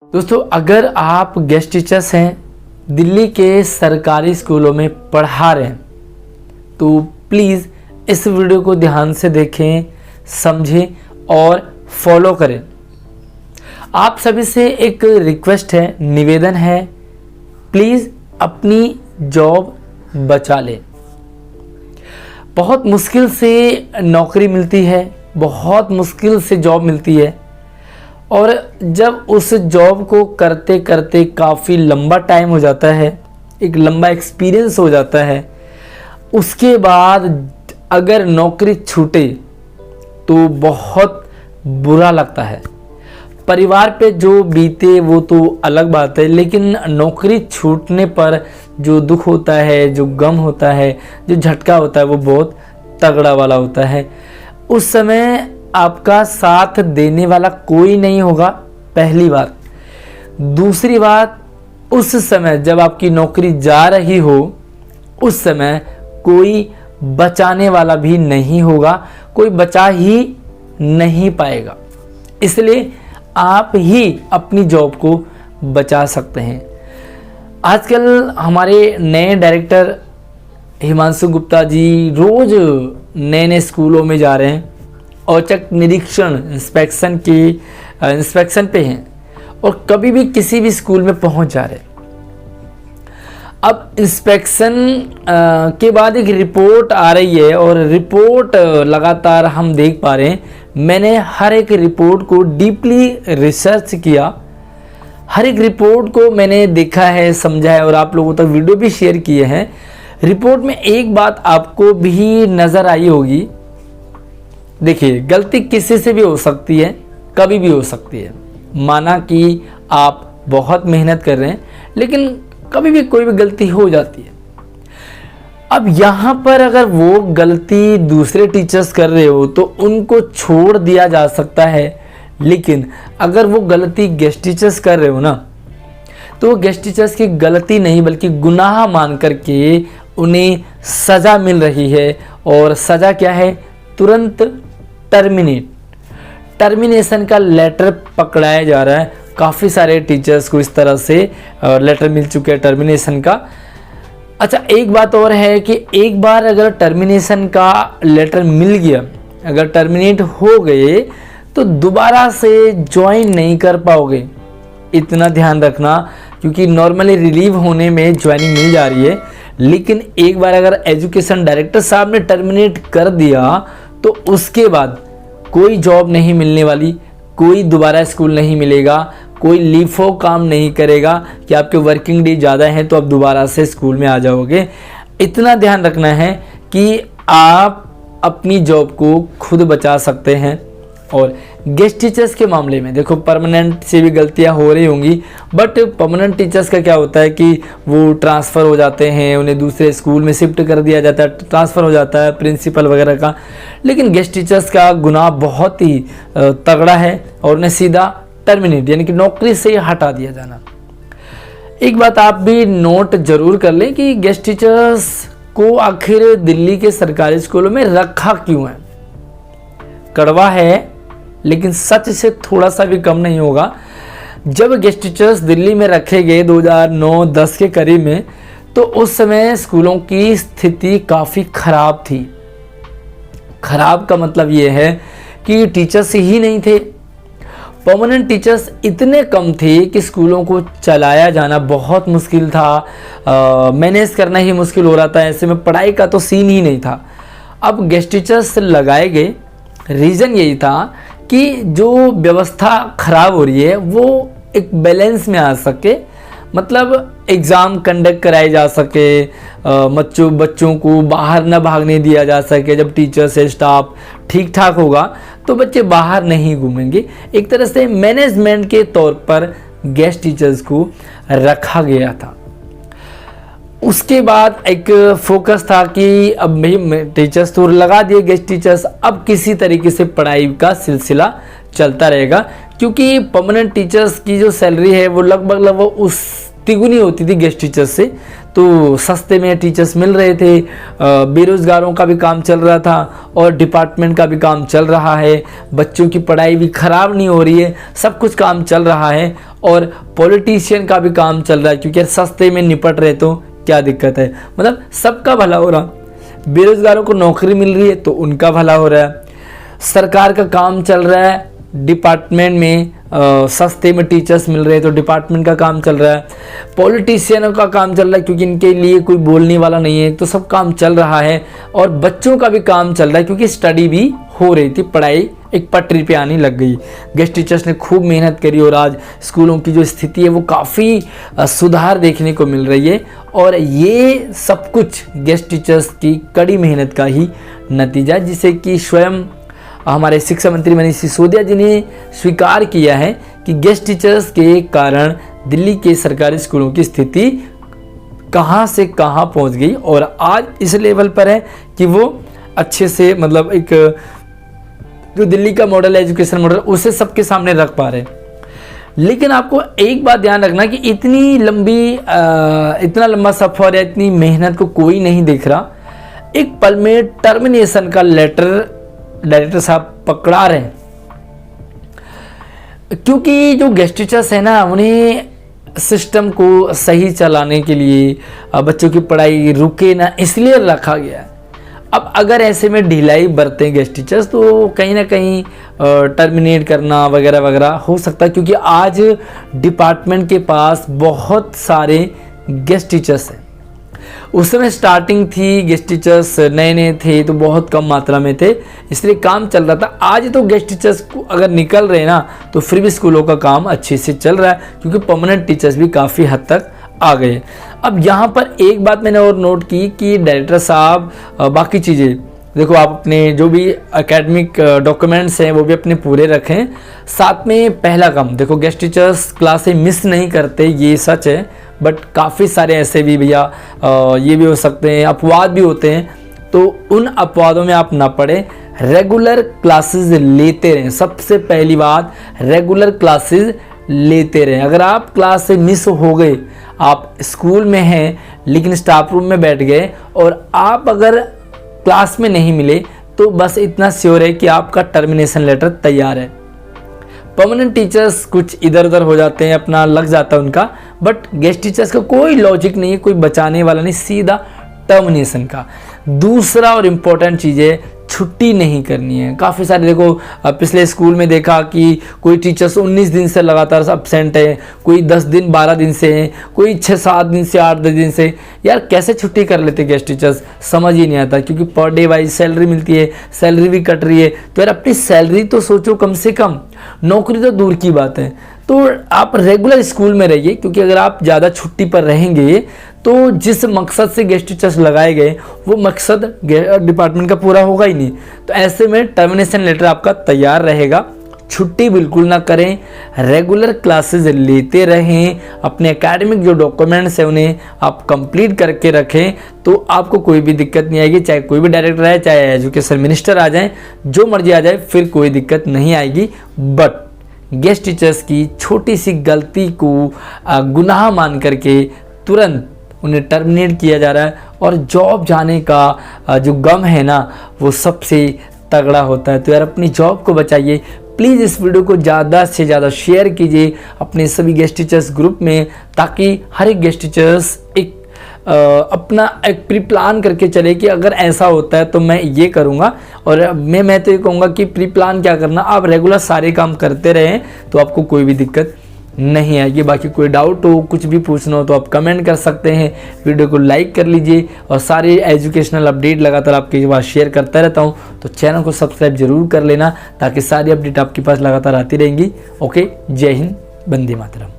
दोस्तों, अगर आप गेस्ट टीचर्स हैं, दिल्ली के सरकारी स्कूलों में पढ़ा रहे हैं, तो प्लीज़ इस वीडियो को ध्यान से देखें, समझें और फॉलो करें। आप सभी से एक रिक्वेस्ट है, निवेदन है, प्लीज़ अपनी जॉब बचा लें। बहुत मुश्किल से नौकरी मिलती है, बहुत मुश्किल से जॉब मिलती है, और जब उस जॉब को करते करते काफ़ी लंबा टाइम हो जाता है, एक लंबा एक्सपीरियंस हो जाता है, उसके बाद अगर नौकरी छूटे तो बहुत बुरा लगता है। परिवार पे जो बीते वो तो अलग बात है, लेकिन नौकरी छूटने पर जो दुख होता है, जो गम होता है, जो झटका होता है, वो बहुत तगड़ा वाला होता है। उस समय आपका साथ देने वाला कोई नहीं होगा, पहली बात। दूसरी बात, उस समय जब आपकी नौकरी जा रही हो, उस समय कोई बचाने वाला भी नहीं होगा, कोई बचा ही नहीं पाएगा। इसलिए आप ही अपनी जॉब को बचा सकते हैं। आजकल हमारे नए डायरेक्टर हिमांशु गुप्ता जी रोज़ नए नए स्कूलों में जा रहे हैं, औचक निरीक्षण इंस्पेक्शन पे हैं, और कभी भी किसी भी स्कूल में पहुंच जा रहे हैं। अब इंस्पेक्शन के बाद एक रिपोर्ट आ रही है, और रिपोर्ट लगातार हम देख पा रहे हैं। मैंने हर एक रिपोर्ट को डीपली रिसर्च किया, हर एक रिपोर्ट को मैंने देखा है, समझा है, और आप लोगों तक वीडियो भी शेयर किए हैं। रिपोर्ट में एक बात आपको भी नज़र आई होगी। देखिए, गलती किसी से भी हो सकती है, कभी भी हो सकती है। माना कि आप बहुत मेहनत कर रहे हैं, लेकिन कभी भी कोई भी गलती हो जाती है। अब यहाँ पर अगर वो गलती दूसरे टीचर्स कर रहे हो तो उनको छोड़ दिया जा सकता है, लेकिन अगर वो गलती गेस्ट टीचर्स कर रहे हो ना, तो वो गेस्ट टीचर्स की गलती नहीं बल्कि गुनाह मान करके उन्हें सज़ा मिल रही है। और सज़ा क्या है? तुरंत टर्मिनेशन का लेटर पकड़ाया जा रहा है। काफ़ी सारे टीचर्स को इस तरह से लेटर मिल चुके हैं टर्मिनेशन का। अच्छा, एक बात और है कि एक बार अगर टर्मिनेशन का लेटर मिल गया, अगर टर्मिनेट हो गए, तो दोबारा से ज्वाइन नहीं कर पाओगे। इतना ध्यान रखना, क्योंकि नॉर्मली रिलीव होने में ज्वाइनिंग मिल जा रही है, लेकिन एक बार अगर एजुकेशन डायरेक्टर साहब ने टर्मिनेट कर दिया तो उसके बाद कोई जॉब नहीं मिलने वाली, कोई दोबारा स्कूल नहीं मिलेगा, कोई लीफो काम नहीं करेगा कि आपके वर्किंग डे ज़्यादा हैं तो आप दोबारा से स्कूल में आ जाओगे। इतना ध्यान रखना है कि आप अपनी जॉब को खुद बचा सकते हैं। और गेस्ट टीचर्स के मामले में देखो, परमानेंट से भी गलतियां हो रही होंगी, बट परमानेंट टीचर्स का क्या होता है कि वो ट्रांसफ़र हो जाते हैं, उन्हें दूसरे स्कूल में शिफ्ट कर दिया जाता है, ट्रांसफ़र हो जाता है प्रिंसिपल वगैरह का। लेकिन गेस्ट टीचर्स का गुनाह बहुत ही तगड़ा है, और उन्हें सीधा टर्मिनेट यानी कि नौकरी से हटा दिया जाना। एक बात आप भी नोट जरूर कर लें कि गेस्ट टीचर्स को आखिर दिल्ली के सरकारी स्कूलों में रखा क्यों है। कड़वा है, लेकिन सच से थोड़ा सा भी कम नहीं होगा। जब गेस्ट टीचर्स दिल्ली में रखे गए 2009-10 के करीब में, तो उस समय स्कूलों की स्थिति काफ़ी ख़राब थी। ख़राब का मतलब ये है कि टीचर्स ही नहीं थे, परमानेंट टीचर्स इतने कम थे कि स्कूलों को चलाया जाना बहुत मुश्किल था, मैनेज करना ही मुश्किल हो रहा था। ऐसे में पढ़ाई का तो सीन ही नहीं था। अब गेस्ट टीचर्स लगाए गए, रीज़न यही था कि जो व्यवस्था ख़राब हो रही है वो एक बैलेंस में आ सके, मतलब एग्ज़ाम कंडक्ट कराए जा सके, बच्चों को बाहर न भागने दिया जा सके। जब टीचर से स्टाफ ठीक ठाक होगा तो बच्चे बाहर नहीं घूमेंगे। एक तरह से मैनेजमेंट के तौर पर गेस्ट टीचर्स को रखा गया था। उसके बाद एक फोकस था कि अब भाई टीचर्स तो लगा दिए गेस्ट टीचर्स, अब किसी तरीके से पढ़ाई का सिलसिला चलता रहेगा, क्योंकि परमानेंट टीचर्स की जो सैलरी है वो लगभग उस तिगुनी होती थी गेस्ट टीचर्स से। तो सस्ते में टीचर्स मिल रहे थे, बेरोज़गारों का भी काम चल रहा था और डिपार्टमेंट का भी काम चल रहा है, बच्चों की पढ़ाई भी ख़राब नहीं हो रही है, सब कुछ काम चल रहा है और पॉलिटिशियन का भी काम चल रहा है, क्योंकि सस्ते में निपट रहे तो क्या दिक्कत है। मतलब सबका भला हो रहा, बेरोज़गारों को नौकरी मिल रही है तो उनका भला हो रहा है, सरकार का काम चल रहा है, डिपार्टमेंट में सस्ते में टीचर्स मिल रहे हैं तो डिपार्टमेंट का काम चल रहा है, पॉलिटिशियनों का काम चल रहा है क्योंकि इनके लिए कोई बोलने वाला नहीं है, तो सब काम चल रहा है और बच्चों का भी काम चल रहा है क्योंकि स्टडी भी हो रही थी, पढ़ाई एक पटरी पे आने लग गई। गेस्ट टीचर्स ने खूब मेहनत करी और आज स्कूलों की जो स्थिति है वो काफ़ी सुधार देखने को मिल रही है और ये सब कुछ गेस्ट टीचर्स की कड़ी मेहनत का ही नतीजा, जिसे कि स्वयं हमारे शिक्षा मंत्री मनीष सिसोदिया जी ने स्वीकार किया है कि गेस्ट टीचर्स के कारण दिल्ली के सरकारी स्कूलों की स्थिति कहां से कहां पहुंच गई और आज इस लेवल पर है कि वो अच्छे से मतलब एक जो दिल्ली का मॉडल है, एजुकेशन मॉडल, उसे सबके सामने रख पा रहे हैं। लेकिन आपको एक बात ध्यान रखना कि इतना लंबा सफ़र या इतनी मेहनत को कोई नहीं देख रहा। एक पल में टर्मिनेशन का लेटर डायरेक्टर साहब पकड़ा रहे हैं, क्योंकि जो गेस्ट टीचर्स है ना, उन्हें सिस्टम को सही चलाने के लिए बच्चों की पढ़ाई रुके ना, इसलिए रखा गया है। अब अगर ऐसे में ढिलाई बरतें गेस्ट टीचर्स तो कहीं ना कहीं टर्मिनेट करना वगैरह वगैरह हो सकता है, क्योंकि आज डिपार्टमेंट के पास बहुत सारे गेस्ट टीचर्स हैं। उस समय स्टार्टिंग थी, गेस्ट टीचर्स नए नए थे तो बहुत कम मात्रा में थे, इसलिए काम चल रहा था। आज तो गेस्ट टीचर्स अगर निकल रहे ना तो फिर भी स्कूलों का काम अच्छे से चल रहा है, क्योंकि परमानेंट टीचर्स भी काफ़ी हद तक आ गए। अब यहाँ पर एक बात मैंने और नोट की कि डायरेक्टर साहब बाकी चीज़ें देखो, आप अपने जो भी एकेडमिक डॉक्यूमेंट्स हैं वो भी अपने पूरे रखें। साथ में पहला काम देखो, गेस्ट टीचर्स क्लासें मिस नहीं करते, ये सच है, बट काफ़ी सारे ऐसे भी भैया ये भी हो सकते हैं, अपवाद भी होते हैं, तो उन अपवादों में आप ना पड़े, रेगुलर क्लासेस लेते रहें। सबसे पहली बात, रेगुलर क्लासेस लेते रहें। अगर आप क्लास से मिस हो गए, आप स्कूल में हैं लेकिन स्टाफ रूम में बैठ गए और आप अगर क्लास में नहीं मिले, तो बस इतना श्योर है कि आपका टर्मिनेशन लेटर तैयार है। परमानेंट टीचर्स कुछ इधर उधर हो जाते हैं, अपना लग जाता है उनका, बट गेस्ट टीचर्स का कोई लॉजिक नहीं है, कोई बचाने वाला नहीं, सीधा टर्मिनेशन का। दूसरा और इम्पोर्टेंट चीज़ है, छुट्टी नहीं करनी है। काफ़ी सारे देखो, पिछले स्कूल में देखा कि कोई टीचर्स 19 दिन से लगातार अब्सेंट है, कोई 10 दिन 12 दिन से है, कोई 6-7 दिन से 8-10 दिन से। यार कैसे छुट्टी कर लेते गेस्ट टीचर्स, समझ ही नहीं आता, क्योंकि पर डे वाइज सैलरी मिलती है, सैलरी भी कट रही है, तो यार अपनी सैलरी तो सोचो कम से कम, नौकरी तो दूर की बात है। तो आप रेगुलर स्कूल में रहिए, क्योंकि अगर आप ज़्यादा छुट्टी पर रहेंगे तो जिस मकसद से गेस्ट टीचर्स लगाए गए वो मकसद डिपार्टमेंट का पूरा होगा ही नहीं। तो ऐसे में टर्मिनेशन लेटर आपका तैयार रहेगा। छुट्टी बिल्कुल ना करें, रेगुलर क्लासेस लेते रहें, अपने एकेडमिक जो डॉक्यूमेंट्स हैं उन्हें आप कंप्लीट करके रखें, तो आपको कोई भी दिक्कत नहीं आएगी। चाहे कोई भी डायरेक्टर आए, चाहे एजुकेशन मिनिस्टर आ जाए, जो मर्जी आ जाए, फिर कोई दिक्कत नहीं आएगी। बट गेस्ट टीचर्स की छोटी सी गलती को गुनाह मान करके तुरंत उन्हें टर्मिनेट किया जा रहा है, और जॉब जाने का जो गम है ना, वो सबसे तगड़ा होता है। तो यार अपनी जॉब को बचाइए। प्लीज़ इस वीडियो को ज़्यादा से ज़्यादा शेयर कीजिए अपने सभी गेस्ट टीचर्स ग्रुप में, ताकि हर एक गेस्ट टीचर्स एक अपना एक प्री प्लान करके चले कि अगर ऐसा होता है तो मैं ये करूँगा। और मैं तो ये कहूँगा कि प्री प्लान क्या करना, आप रेगुलर सारे काम करते रहें तो आपको कोई भी दिक्कत नहीं आएगी। बाकी कोई डाउट हो, कुछ भी पूछना हो तो आप कमेंट कर सकते हैं। वीडियो को लाइक कर लीजिए, और सारे एजुकेशनल अपडेट लगातार आपके पास शेयर करता रहता हूं, तो चैनल को सब्सक्राइब जरूर कर लेना, ताकि सारी अपडेट आपके पास लगातार आती रहेंगी। ओके, जय हिंद, वंदे मातरम।